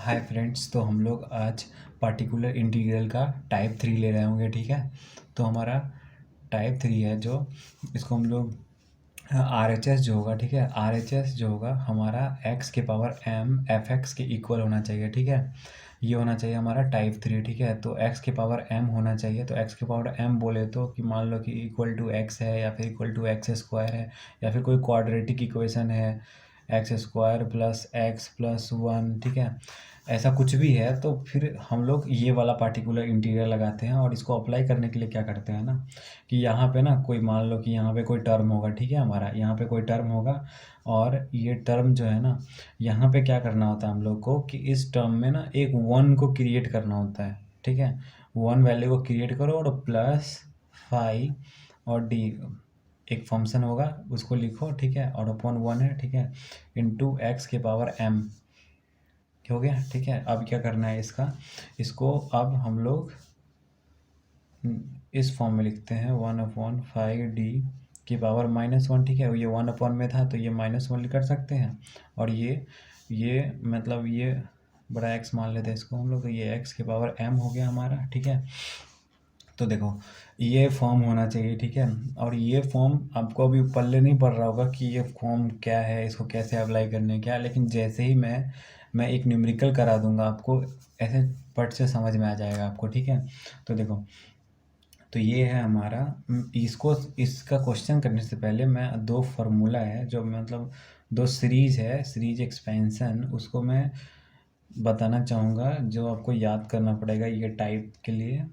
Hi friends, तो हम लोग आज पार्टिकुलर इंटीग्रल का टाइप 3 ले रहे होंगे। ठीक है, तो हमारा टाइप 3 है जो इसको हम लोग आर एच एस जो होगा, ठीक है, आर एच एस जो होगा हमारा एक्स के पावर एम एफ एक्स के इक्वल होना चाहिए। ठीक है, ये होना चाहिए हमारा टाइप 3। ठीक है, तो एक्स के पावर एम होना चाहिए। तो एक्स के पावर एम बोले तो कि मान लो कि इक्वल टू एक्स है या फिर इक्वल टू एक्स स्क्वायर है या फिर कोई क्वाड्रेटिक इक्वेशन है, x square plus x plus one. ठीक है, ऐसा कुछ भी है तो फिर हम लोग ये वाला पार्टिकुलर इंटीग्रल लगाते हैं और इसको अप्लाई करने के लिए क्या करते हैं ना कि यहाँ पे ना कोई मान लो कि यहाँ पे कोई टर्म होगा। ठीक है, हमारा यहाँ पे कोई टर्म होगा और ये टर्म जो है ना, यहाँ पे क्या करना होता है हम लोग को कि इस टर्म में ना एक वन को क्रिएट करना होता है। ठीक है, वन वैल्यू को क्रिएट करो और प्लस फाइव और डी एक फंक्शन होगा उसको लिखो। ठीक है, और अपॉन वन है। ठीक है, इंटू एक्स के पावर एम हो गया। ठीक है, अब क्या करना है इसको अब हम लोग इस फॉर्म में लिखते हैं, 1/5 डी की पावर -1। ठीक है, ये 1 में था तो ये -1 कर सकते हैं और ये मतलब ये बड़ा एक्स मान लेते हैं इसको हम लोग, तो ये एक्स के पावर एम हो गया हमारा। ठीक है, तो देखो ये फॉर्म होना चाहिए। ठीक है, और ये फॉर्म आपको अभी पल्ले नहीं पड़ रहा होगा कि ये फॉर्म क्या है, इसको कैसे अप्लाई करने क्या, लेकिन जैसे ही मैं एक न्यूमेरिकल करा दूंगा आपको, ऐसे पट से समझ में आ जाएगा आपको। ठीक है, तो देखो, तो ये है हमारा इसको इसका क्वेश्चन करने से पहले मैं दो फार्मूला है जो मतलब दो सीरीज है, सीरीज एक्सपेंशन, उसको मैं बताना चाहूँगा जो आपको याद करना पड़ेगा ये टाइप के लिए।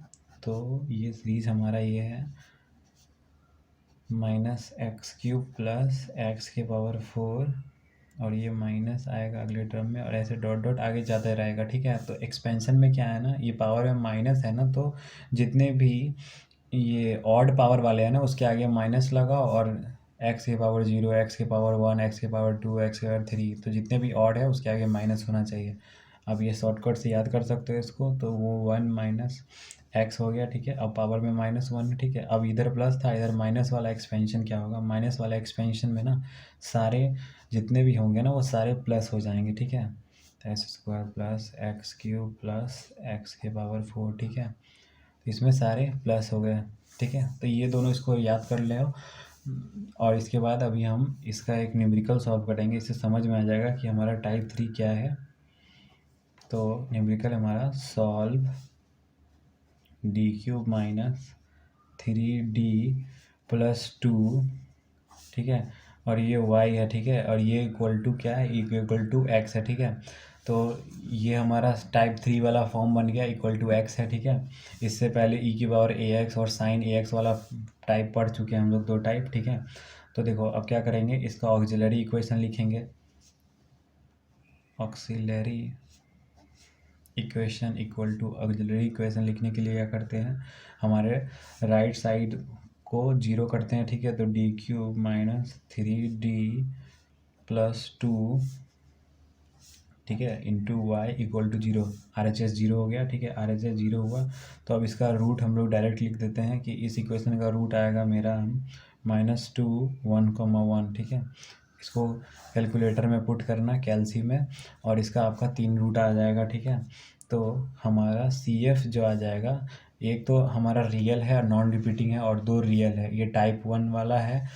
तो ये सीरीज हमारा ये है -x³ प्लस एक्स के पावर 4 और ये माइनस आएगा अगले टर्म में और ऐसे डॉट डॉट आगे जाता रहेगा। ठीक है, तो एक्सपेंशन में क्या है ना, ये पावर में माइनस है ना, तो जितने भी ये ऑड पावर वाले हैं ना उसके आगे माइनस लगाओ और एक्स के पावर 0, एक्स के पावर 1, एक्स के पावर 2, एक्स के पावर 3, तो जितने भी ऑड है उसके आगे माइनस होना चाहिए। अब ये शॉर्टकट से याद कर सकते हो इसको, तो वो 1 माइनस एक्स हो गया। ठीक है, अब पावर में -1। ठीक है, अब इधर प्लस था, इधर माइनस वाला एक्सपेंशन क्या होगा, माइनस वाला एक्सपेंशन में ना सारे जितने भी होंगे ना वो सारे प्लस हो जाएंगे। ठीक है, तो x square plus x³ plus x के पावर 4। ठीक है, तो इसमें सारे प्लस हो गए। ठीक है, तो ये दोनों इसको याद कर ले और इसके बाद अभी हम इसका एक न्यूमेरिकल सॉल्व करेंगे, इससे समझ में आ जाएगा कि हमारा टाइप 3 क्या है। तो न्यूमेरिकल हमारा सॉल्व d³ - 3d + 2। ठीक है, और ये y है। ठीक है, और ये इक्वल टू क्या है, इक्वल टू x है। ठीक है, तो ये हमारा टाइप 3 वाला फॉर्म बन गया, इक्वल टू x है। ठीक है, इससे पहले e की पावर ax और साइन ax वाला टाइप पढ़ चुके हैं हम लोग, दो टाइप। ठीक है, तो देखो अब क्या करेंगे, इसका ऑक्सिलरी इक्वेशन लिखेंगे। Auxiliary equation equal to auxiliary equation लिखने के लिए क्या करते हैं, हमारे राइट साइड को 0 करते हैं। ठीक है, तो d³ - 3d + 2, ठीक है, into y equal to 0। RHS 0 हो गया। ठीक है, RHS 0 हुआ तो अब इसका रूट हम लोग डायरेक्ट लिख देते हैं कि इस इक्वेशन का रूट आएगा मेरा -2 1,1। ठीक है, इसको कैलकुलेटर में पुट करना कैलसी में और इसका आपका 3 रूट आ जाएगा। ठीक है, तो हमारा CF जो आ जाएगा, एक तो हमारा रियल है नॉन रिपीटिंग है और दो रियल है, ये टाइप 1 वाला है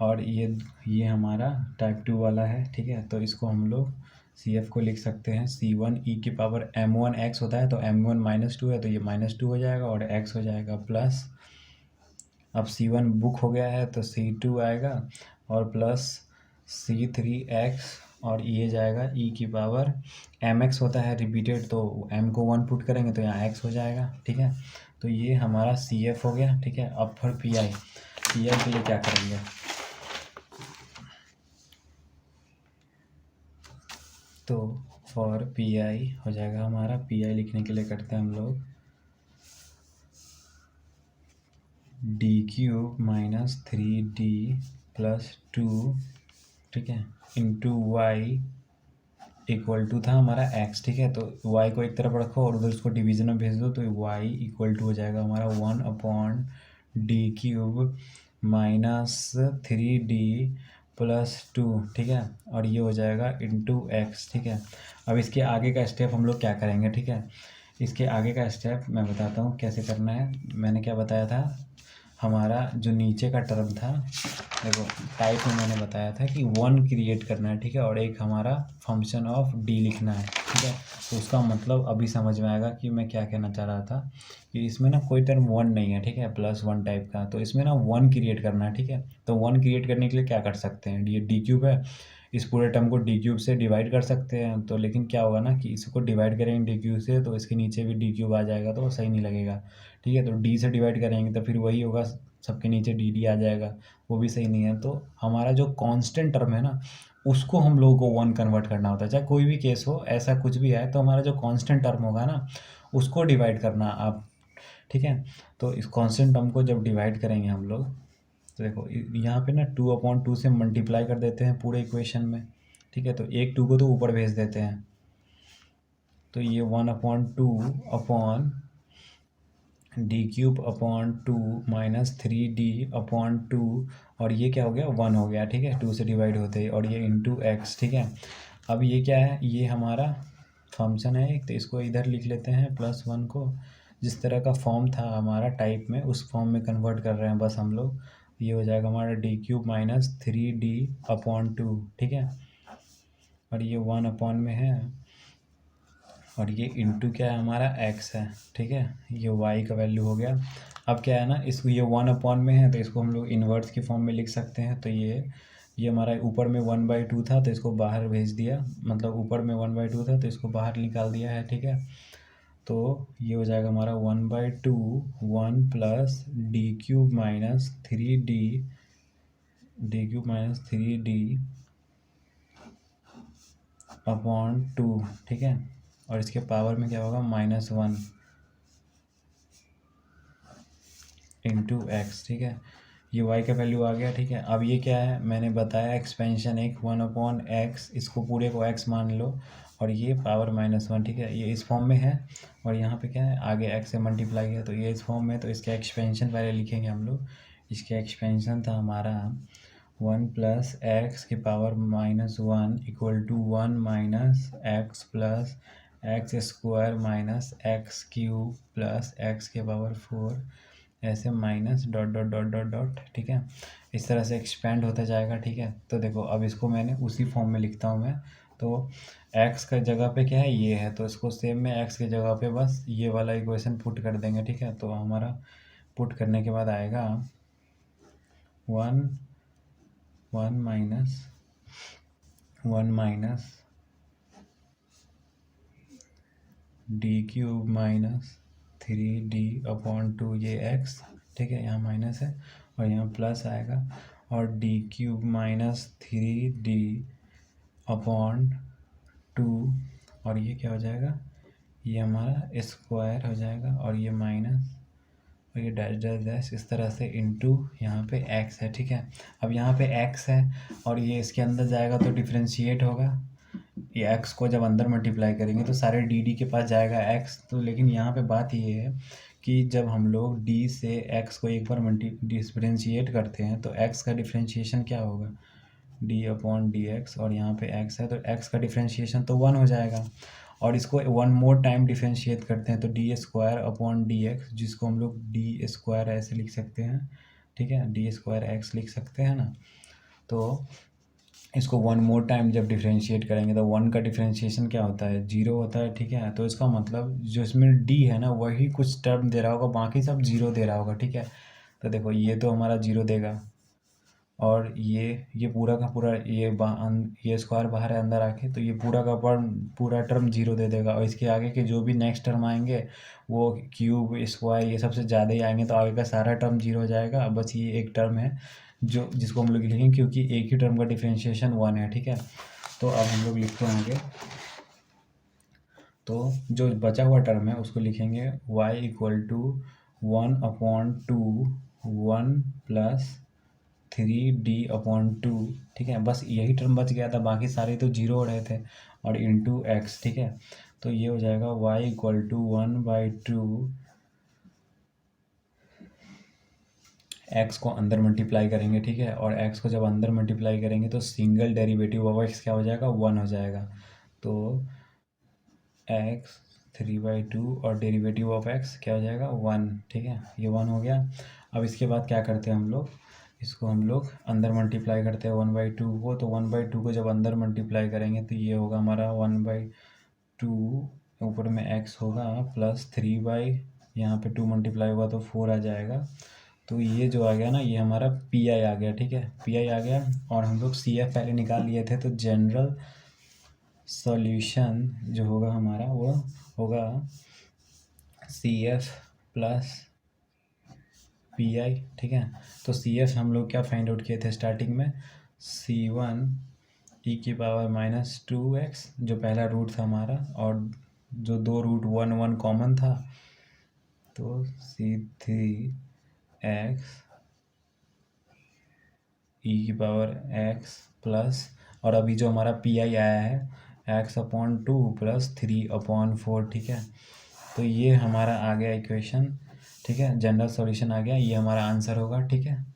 और ये हमारा टाइप 2 वाला है। ठीक है, तो इसको हम लोग CF को लिख सकते हैं C1 e की पावर m1x होता है, तो m1 -2 है तो ये -2 हो जाएगा और x हो जाएगा प्लस, अब C1 बुक हो गया है तो C2 आएगा और प्लस C3x और ये जाएगा e की पावर mx होता है रिपीटेड, तो m को 1 पुट करेंगे तो यहाँ x हो जाएगा। ठीक है, तो ये हमारा CF हो गया। ठीक है, अब फिर PI के लिए क्या करेंगे, तो फॉर PI हो जाएगा हमारा, PI लिखने के लिए करते हैं हम लोग d³ - 3d + 2। ठीक है, इंटू वाई इक्वल टू था हमारा x। ठीक है, तो y को एक तरफ रखो और उधर उसको डिवीजन में भेज दो, तो y इक्वल टू हो जाएगा हमारा 1/d³ - 3d +2, ठीक है, और ये हो जाएगा इंटू एक्स, ठीक है। अब इसके आगे का स्टेप हम लोग क्या करेंगे, ठीक है। इसके आगे का स्टेप मैं बताता हूँ कैसे करना है। मैंने क्या बताया था, हमारा जो नीचे का टर्म था, देखो टाइप में मैंने बताया था कि 1 क्रिएट करना है, ठीक है, और एक हमारा फंक्शन ऑफ डी लिखना है, ठीक है। तो उसका मतलब अभी समझ में आएगा कि मैं क्या कहना चाह रहा था, कि इसमें ना कोई टर्म 1 नहीं है, ठीक है, +1 टाइप का, तो इसमें ना 1 क्रिएट करना है, ठीक है। तो 1 क्रिएट करने के लिए क्या कर सकते हैं, ये डी क्यूब है, इस पूरे टर्म को डी क्यूब से डिवाइड कर सकते हैं। तो लेकिन क्या होगा ना कि इसको डिवाइड करेंगे डी क्यूब से तो इसके नीचे भी डी क्यूब आ जाएगा, तो सही नहीं लगेगा, ठीक है। तो डी से डिवाइड करेंगे तो फिर वही होगा, सबके नीचे डी डी आ जाएगा, वो भी सही नहीं है। तो हमारा जो कांस्टेंट टर्म है ना, उसको हम लोगों को 1 कन्वर्ट करना होता है, चाहे कोई भी केस हो, ऐसा कुछ भी है, तो हमारा जो कांस्टेंट टर्म होगा ना, उसको डिवाइड करना आप, ठीक है। तो इस कांस्टेंट टर्म को जब डिवाइड करेंगे हम लोग, तो देखो यहाँ पे ना 2/2 से मल्टीप्लाई कर देते हैं पूरे इक्वेशन में, ठीक है। तो एक 2 को तो ऊपर भेज देते हैं, तो ये 1/2 अपॉन d³/2 -3d/2, और ये क्या हो गया, 1 हो गया, ठीक है, 2 से डिवाइड होते ही, और ये इंटू एक्स, ठीक है। अब ये क्या है, ये हमारा फंक्शन है एक, तो इसको इधर लिख लेते हैं +1 को, जिस तरह का फॉर्म था हमारा टाइप में, उस फॉर्म में कन्वर्ट कर रहे हैं बस हम लोग। ये हो जाएगा हमारा d³ -3d/2, ठीक है, और ये 1 अपॉन में है, और ये इंटू क्या है, हमारा x है, ठीक है, ये y का वैल्यू हो गया। अब क्या है ना, इसको ये 1 अपॉन में है, तो इसको हम लोग इन्वर्स की फॉर्म में लिख सकते हैं। तो ये हमारा ऊपर में 1/2 था, तो इसको बाहर भेज दिया, मतलब ऊपर में 1/2 था तो इसको बाहर निकाल दिया है, ठीक है। तो ये हो जाएगा हमारा 1/2 1 प्लस d³ -3d/2, ठीक है, और इसके पावर में क्या होगा, -1 इंटू एक्स, ठीक है। ये y का वैल्यू आ गया, ठीक है। अब ये क्या है, मैंने बताया एक्सपेंशन एक 1/x, इसको पूरे को x मान लो, और ये पावर -1, ठीक है, ये इस फॉर्म में है, और यहाँ पे क्या है, आगे x से मल्टीप्लाई है, तो ये इस फॉर्म में, तो इसका एक्सपेंशन पहले लिखेंगे हम लोग। इसका एक्सपेंशन था हमारा 1 + x की power -1 = 1 - x plus x² - x की पावर 4, ऐसे minus dot dot dot dot dot, ठीक है, इस तरह से एक्सपेंड होता जाएगा, ठीक है। तो देखो अब इसको मैंने उसी फॉर्म में लिखता हूँ मैं, तो x का जगह पे क्या है, ये है, तो इसको सेम में x की जगह पे बस ये वाला इक्वेशन पुट कर देंगे, ठीक है। तो हमारा पुट करने के बाद आएगा 1 d³ -3d/2, ये x, ठीक है, यहाँ माइनस है और यहाँ प्लस आएगा, और d³ -3d/2, और ये क्या हो जाएगा, ये हमारा स्क्वायर हो जाएगा, और ये माइनस, और ये डैश डैश डैश, इस तरह से इंटू यहाँ पे x है, ठीक है। अब यहाँ पे x है, और ये इसके अंदर जाएगा तो डिफ्रेंशिएट होगा, ये x को जब अंदर मल्टीप्लाई करेंगे तो सारे डी के पास जाएगा x, तो लेकिन यहाँ पे बात ये है कि जब हम लोग d से x को एक बार डिफ्रेंशिएट करते हैं तो x का डिफ्रेंशिएशन क्या होगा, d/dx, और यहाँ पे x है तो x का डिफ्रेंशिएशन तो 1 हो जाएगा, और इसको 1 मोर टाइम डिफ्रेंशिएट करते हैं तो d²/dx, जिसको हम लोग d² ऐसे लिख सकते हैं, ठीक है, d²x लिख सकते हैं ना। तो इसको 1 मोर टाइम जब डिफ्रेंशिएट करेंगे तो 1 का डिफ्रेंशिएशन क्या होता है, 0 होता है, ठीक है। तो इसका मतलब जो इसमें d है ना, वही कुछ टर्म दे रहा होगा, बाकी सब 0 दे रहा होगा, ठीक है। तो देखो ये तो हमारा 0 देगा, और ये पूरा का पूरा ये स्क्वायर बाहर है अंदर आके, तो ये पूरा का पूरा टर्म 0 दे देगा, और इसके आगे के जो भी नेक्स्ट टर्म आएंगे वो क्यूब स्क्वायर ये सबसे ज़्यादा ही आएंगे, तो आगे का सारा टर्म 0 हो जाएगा। बस ये एक टर्म है जो जिसको हम लोग लिखेंगे, क्योंकि एक ही टर्म का डिफ्रेंशिएशन 1 है, ठीक है। तो अब हम लोग लिखते हैं आगे, तो जो बचा हुआ टर्म है उसको लिखेंगे y = 1/2 1 + 3d/2, ठीक है, बस यही टर्म बच गया था, बाकी सारे तो 0 हो रहे थे, और इंटू एक्स, ठीक है। तो ये हो जाएगा y = 1/2 एक्स को अंदर मल्टीप्लाई करेंगे, ठीक है, और एक्स को जब अंदर मल्टीप्लाई करेंगे तो सिंगल डेरिवेटिव ऑफ एक्स क्या हो जाएगा, 1 हो जाएगा। तो एक्स 3/2 और डेरिवेटिव ऑफ एक्स क्या हो जाएगा, 1, ठीक है, ये 1 हो गया। अब इसके बाद क्या करते हैं हम लोग, इसको हम लोग अंदर मल्टीप्लाई करते हैं 1/2 को, तो 1/2 को जब अंदर मल्टीप्लाई करेंगे तो ये होगा हमारा 1/2, ऊपर में एक्स होगा प्लस 3 यहाँ पे 2 मल्टीप्लाई होगा तो 4 आ जाएगा। तो ये जो आ गया ना, ये हमारा पी आई आ गया, ठीक है, पी आई आ गया। और हम लोग सी एफ पहले निकाल लिए थे, तो जनरल सॉल्यूशन जो होगा हमारा वो होगा C F plus P I, ठीक है। तो सी एफ हम लोग क्या फाइंड आउट किए थे स्टार्टिंग में, C1e⁻²x जो पहला रूट था हमारा, और जो दो रूट 1 1 कॉमन था, तो C3x e⁻x प्लस, और अभी जो हमारा पी आई आया है x/2 प्लस 3/4, ठीक है। तो ये हमारा आ गया इक्वेशन, ठीक है, जनरल सॉल्यूशन आ गया, ये हमारा आंसर होगा, ठीक है।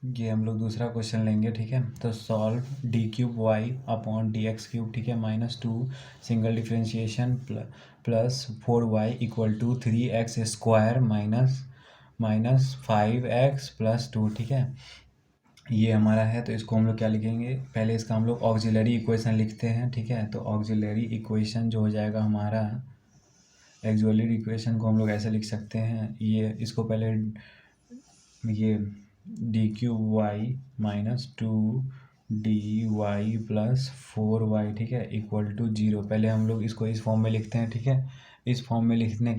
ये हम लोग दूसरा क्वेश्चन लेंगे, ठीक है। तो सॉल्व d3y/dx3, ठीक है, -2 single differentiation plus 4y = 3x² minus 5x + 2, ठीक है। ये हमारा है, तो इसको हम लोग क्या लिखेंगे, पहले इसका हम लोग ऑक्सिलरी इक्वेशन लिखते हैं, ठीक है। तो ऑक्सिलरी इक्वेशन जो हो जाएगा हमारा, ऑक्सिलरी इक्वेशन को हम लोग ऐसे लिख सकते हैं, ये इसको पहले ये d3y-2dy + 4y, ठीक है, = 0। पहले हम लोग इसको इस फॉर्म में लिखते हैं, ठीक है। इस फॉर्म में लिखने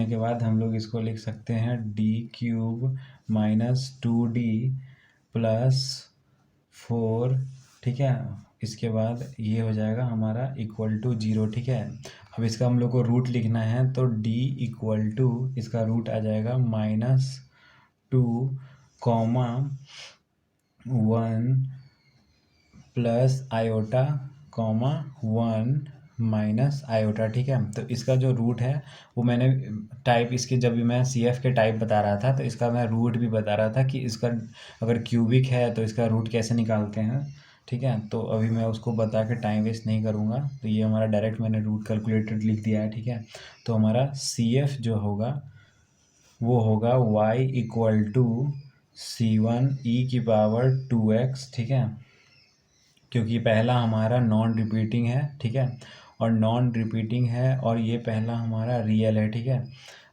के बाद हम लोग इसको लिख सकते हैं d³ - 2d + 4, ठीक है। इसके बाद ये हो जाएगा हमारा = 0, ठीक है। अब इसका हम लोग को रूट लिखना है, तो d = इसका रूट आ जाएगा -2, 1 प्लस आयोटा, 1 माइनस आयोटा, ठीक है। तो इसका जो रूट है वो मैंने टाइप, इसके जब भी मैं सी एफ के टाइप बता रहा था तो इसका मैं रूट भी बता रहा था कि इसका अगर क्यूबिक है तो इसका रूट कैसे निकालते हैं, ठीक है। तो अभी मैं उसको बता के टाइम वेस्ट नहीं करूँगा, तो ये हमारा डायरेक्ट मैंने रूट कैलकुलेटेड लिख दिया है, ठीक है। तो हमारा सी एफ जो होगा वो होगा y = C1e⁻²x, ठीक है, क्योंकि पहला हमारा नॉन रिपीटिंग है, ठीक है, और नॉन रिपीटिंग है, और ये पहला हमारा रियल है, ठीक है।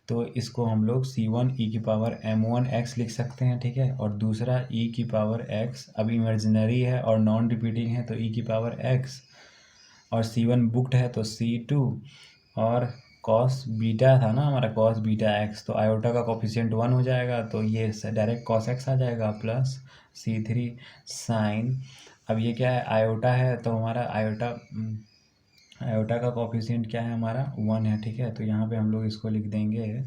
तो इसको हम लोग C1e⁻m1x लिख सकते हैं, ठीक है, और दूसरा e⁻x अब इमेजिनरी है और नॉन रिपीटिंग है तो e⁻x, और C1 बुक्ड है तो C2, और कॉस बीटा था ना हमारा, कॉस बीटा एक्स, तो आयोटा का कोफिशिएंट 1 हो जाएगा, तो ये डायरेक्ट कॉस एक्स आ जाएगा, प्लस C3 साइन, अब ये क्या है, आयोटा है, तो हमारा आयोटा का कोफिशिएंट क्या है हमारा, 1 है, ठीक है। तो यहाँ पे हम लोग इसको लिख देंगे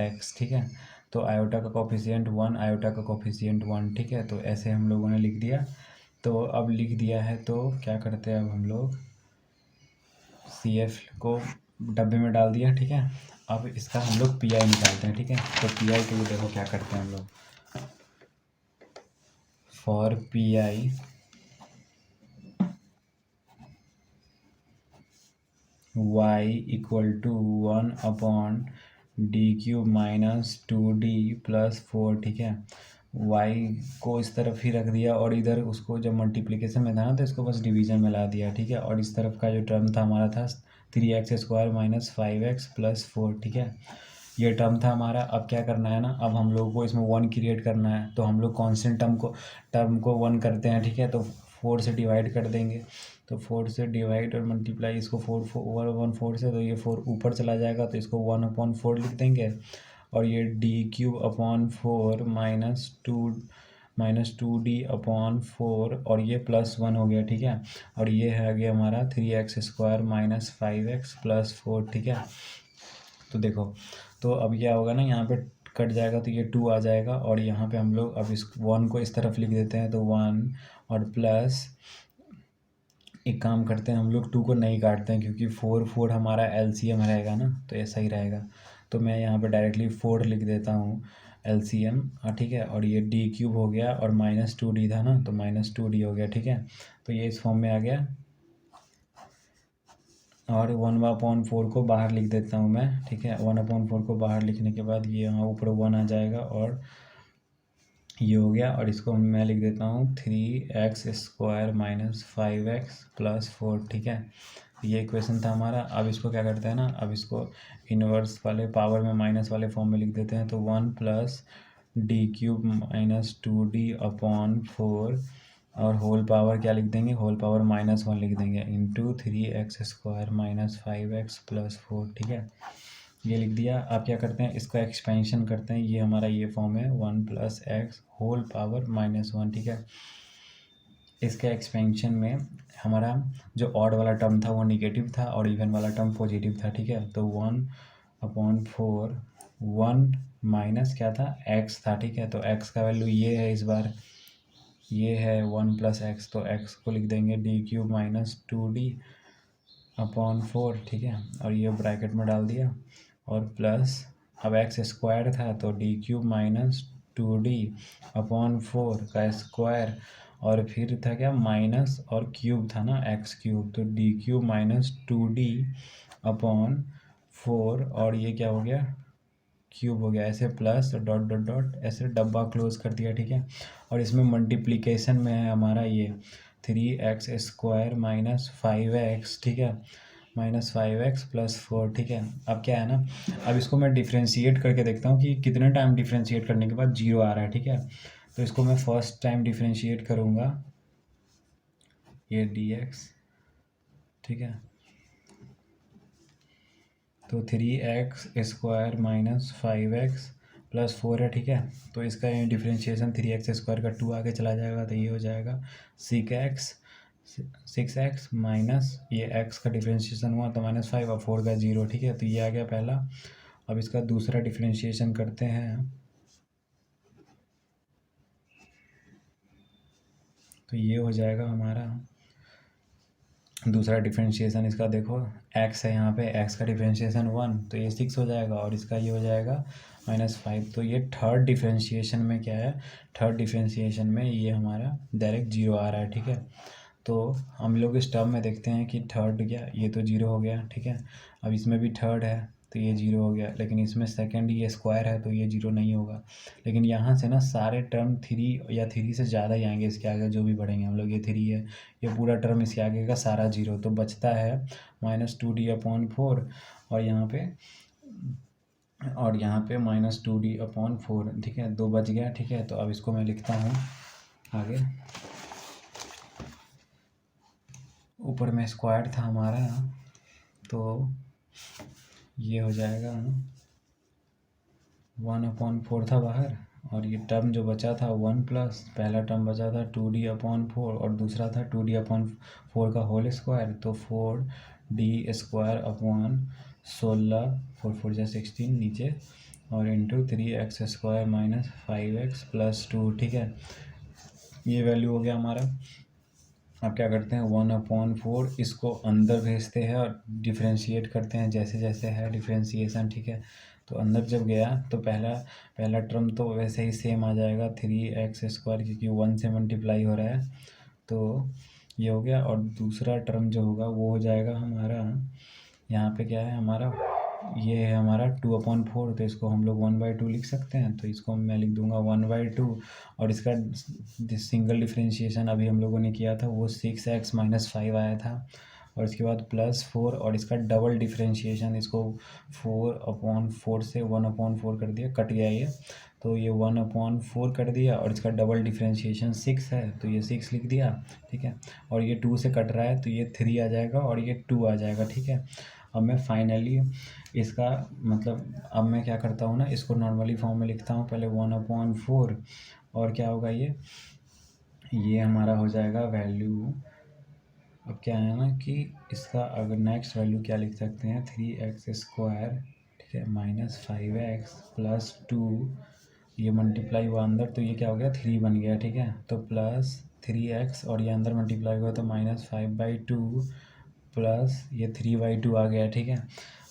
x, ठीक है। तो आयोटा का कोफिशिएंट 1, आयोटा का कोफिशिएंट 1, ठीक है। तो ऐसे हम लोगों ने लिख दिया। तो अब लिख दिया है तो क्या करते हैं अब हम लोग, सी एफ को डब्बे में डाल दिया, ठीक है। अब इसका हम लोग पी आई निकालते हैं, ठीक है। तो पी आई के लिए देखो क्या करते हैं हम लोग, for P I y = 1/d³ - 2d + 4, ठीक है। y को इस तरफ ही रख दिया, और इधर उसको जब मल्टीप्लिकेशन में था ना तो इसको बस डिवीजन में ला दिया, ठीक है। और इस तरफ का जो टर्म था हमारा था 3x² - 5x + 4, ठीक है, ये टर्म था हमारा। अब क्या करना है ना, अब हम लोग को इसमें 1 क्रिएट करना है, तो हम लोग कांस्टेंट टर्म को 1 करते हैं, ठीक है। तो 4 से डिवाइड कर देंगे, तो 4 से डिवाइड और मल्टीप्लाई, इसको 4 से, तो ये 4 ऊपर चला जाएगा, तो इसको 1/4 लिख देंगे, और ये d³ - 2d/4, और ये +1 हो गया, ठीक है। और ये है गया हमारा 3x² - 5x + 4, ठीक है। तो देखो, तो अब क्या होगा ना, यहाँ पे कट जाएगा तो ये 2 आ जाएगा, और यहाँ पे हम लोग अब इस 1 को इस तरफ लिख देते हैं, तो 1, और प्लस एक काम करते हैं हम लोग 2 को नहीं काटते हैं, क्योंकि 4 हमारा एलसीएम रहेगा ना, तो ऐसा ही रहेगा। तो मैं यहाँ पे डायरेक्टली 4 लिख देता हूँ LCM, ठीक है। और ये डी क्यूब हो गया और -2d था ना, तो -2d हो गया, ठीक है। तो ये इस फॉर्म में आ गया और 1/4 को बाहर लिख देता हूँ मैं, ठीक है। 1/4 को बाहर लिखने के बाद ये यहाँ ऊपर 1 आ जाएगा और ये हो गया। और इसको मैं लिख देता हूँ 3x² - 5x + 4, ठीक है। ये इक्वेशन था हमारा। अब इसको क्या करते हैं ना, अब इसको इनवर्स वाले पावर में माइनस वाले फॉर्म में लिख देते हैं। तो 1 + d³ - 2d/4 और होल पावर क्या लिख देंगे, होल पावर -1 लिख देंगे इंटू 3x² - 5x + 4, ठीक है। ये लिख दिया। आप क्या करते हैं, इसका एक्सपेंशन करते हैं। ये हमारा ये फॉर्म है 1 + x होल पावर -1, ठीक है। इसके एक्सपेंशन में हमारा जो ऑड वाला टर्म था वो निगेटिव था और इवन वाला टर्म पॉजिटिव था, ठीक है। तो 1/4 1 माइनस क्या था, x था, ठीक है। तो x का वैल्यू ये है, इस बार ये है 1 + x, तो x को लिख देंगे d³ - 2d/4, ठीक है। और ये ब्रैकेट में डाल दिया और प्लस अब x² था तो d³ - 2d/4 का स्क्वायर और फिर था क्या माइनस और क्यूब था ना, x³ तो d³ - 2d/4 और ये क्या हो गया, क्यूब हो गया। ऐसे प्लस डॉट डॉट डॉट ऐसे डब्बा क्लोज कर दिया, ठीक है। और इसमें मल्टीप्लिकेशन में है हमारा ये 3x² - 5x, ठीक है, -5x + 4, ठीक है। अब क्या है ना, अब इसको मैं डिफ्रेंशिएट करके देखता हूँ कि कितने टाइम डिफ्रेंशिएट करने के बाद 0 आ रहा है, ठीक है। तो इसको मैं फर्स्ट टाइम डिफ्रेंशिएट करूँगा, ये dx, ठीक है। तो 3x² - 5x + 4 है, ठीक है। तो इसका ये डिफ्रेंशिएशन 3x² का 2 आगे चला जाएगा तो ये हो जाएगा 6x माइनस ये x का डिफ्रेंशिएशन हुआ तो -5 और 4 का 0, ठीक है। तो ये आ गया पहला। अब इसका दूसरा डिफ्रेंशिएशन करते हैं। तो ये हो जाएगा हमारा दूसरा डिफ्रेंशिएशन। इसका देखो x है यहाँ पे, x का डिफ्रेंशिएशन 1 तो ये 6 हो जाएगा और इसका ये हो जाएगा -5। तो ये थर्ड डिफ्रेंशिएशन में क्या है, थर्ड डिफ्रेंशिएशन में ये हमारा डायरेक्ट 0 आ रहा है, ठीक है। तो हम लोग इस टर्म में देखते हैं कि थर्ड क्या, ये तो 0 हो गया, ठीक है। अब इसमें भी थर्ड है तो ये 0 हो गया, लेकिन इसमें सेकंड ये स्क्वायर है तो ये 0 नहीं होगा। लेकिन यहाँ से ना सारे टर्म 3 या 3 से ज़्यादा ही आएंगे इसके आगे, जो भी बढ़ेंगे हम लोग। ये 3 है, ये पूरा टर्म इसके आगे का सारा 0, तो बचता है -2d/4 और यहाँ पे -2d/4, ठीक है। 2 बच गया, ठीक है। तो अब इसको मैं लिखता हूँ आगे, ऊपर में स्क्वायर था हमारा तो ये हो जाएगा 1/4 था बाहर और ये टर्म जो बचा था 1 प्लस पहला टर्म बचा था 2d/4 और दूसरा था 2d/4 का होल स्क्वायर, तो 4d² / 16 4 4 जा 16 नीचे और इंटू 3x² - 5x + 2, ठीक है। ये वैल्यू हो गया हमारा। अब क्या करते हैं 1/4 इसको अंदर भेजते हैं और डिफ्रेंशिएट करते हैं जैसे जैसे है डिफ्रेंशिएशन, ठीक है। तो अंदर जब गया तो पहला टर्म तो वैसे ही सेम आ जाएगा 3x² क्योंकि 1 से मल्टीप्लाई हो रहा है, तो ये हो गया। और दूसरा टर्म जो होगा वो हो जाएगा हमारा, यहाँ पे क्या है हमारा, ये है हमारा 2/4 तो इसको हम लोग 1/2 लिख सकते हैं। तो इसको मैं लिख दूंगा 1/2 और इसका सिंगल डिफ्रेंशिएशन अभी हम लोगों ने किया था वो 6x - 5 आया था और इसके बाद +4 और इसका डबल डिफ्रेंशिएशन, इसको 4/4 से 1/4 कर दिया, कट गया ये, तो ये 1/4 कर दिया और इसका डबल डिफ्रेंशिएशन 6 है तो ये 6 लिख दिया, ठीक है। और ये 2 से कट रहा है तो ये 3 आ जाएगा और ये 2 आ जाएगा, ठीक है। अब मैं फाइनली इसका मतलब अब मैं क्या करता हूँ ना, इसको नॉर्मली फॉर्म में लिखता हूँ पहले 1/4 और क्या होगा ये हमारा हो जाएगा वैल्यू। अब क्या है ना कि इसका अगर नेक्स्ट वैल्यू क्या लिख सकते हैं 3x², ठीक है, -5x + 2 ये मल्टीप्लाई हुआ अंदर तो ये क्या हो गया 3 बन गया, ठीक है। तो +3x और ये अंदर मल्टीप्लाई हुआ तो -5/2 प्लस ये 3/2 आ गया, ठीक है।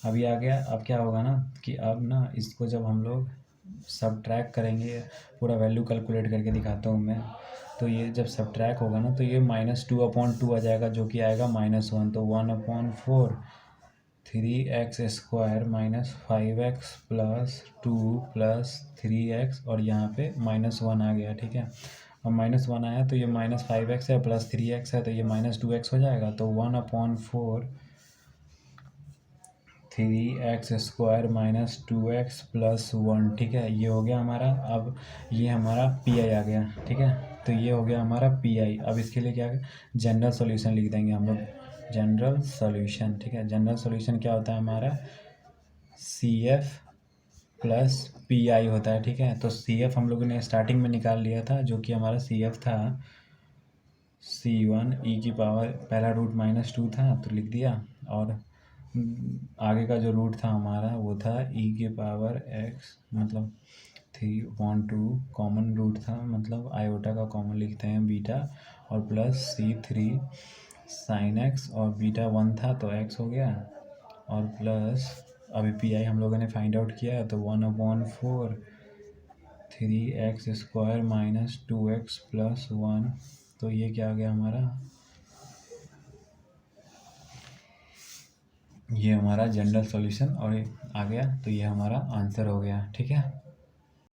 अभी आ गया। अब क्या होगा ना कि अब ना इसको जब हम लोग सब्ट्रैक्ट करेंगे, पूरा वैल्यू कैलकुलेट करके दिखाता हूँ मैं। तो ये जब सब्ट्रैक्ट होगा ना तो ये -2/2 आ जाएगा, जो कि आएगा -1। तो 1/4 3x² -5x + 2 + 3x, और यहाँ पे -1 आ गया, ठीक है। अब -1 आया तो ये -5x है प्लस 3x है, तो ये -2x हो जाएगा। तो 1/4 3x² -2x + 1, ठीक है, ये हो गया हमारा। अब ये हमारा पी आई आ गया, ठीक है। तो ये हो गया हमारा पी आई। अब इसके लिए क्या जनरल सॉल्यूशन लिख देंगे हम लोग, जनरल सॉल्यूशन, ठीक है। जनरल सॉल्यूशन क्या होता है हमारा, C F plus P I होता है, ठीक है। तो सी एफ हम लोगों ने स्टार्टिंग में निकाल लिया था, जो कि हमारा सी एफ था C1 e⁻, पहला रूट -2 था तो लिख दिया, और आगे का जो रूट था हमारा वो था e⁻x, मतलब 3/2 कॉमन रूट था, मतलब आयोटा का कॉमन लिखते हैं बीटा, और प्लस C3 sin x, और बीटा 1 था तो x हो गया, और प्लस अभी पी आई हम लोगों ने फाइंड आउट किया तो 1/4 3x² -2x + 1। तो ये क्या आ गया हमारा, ये हमारा जनरल सॉल्यूशन और आ गया। तो ये हमारा आंसर हो गया, ठीक है।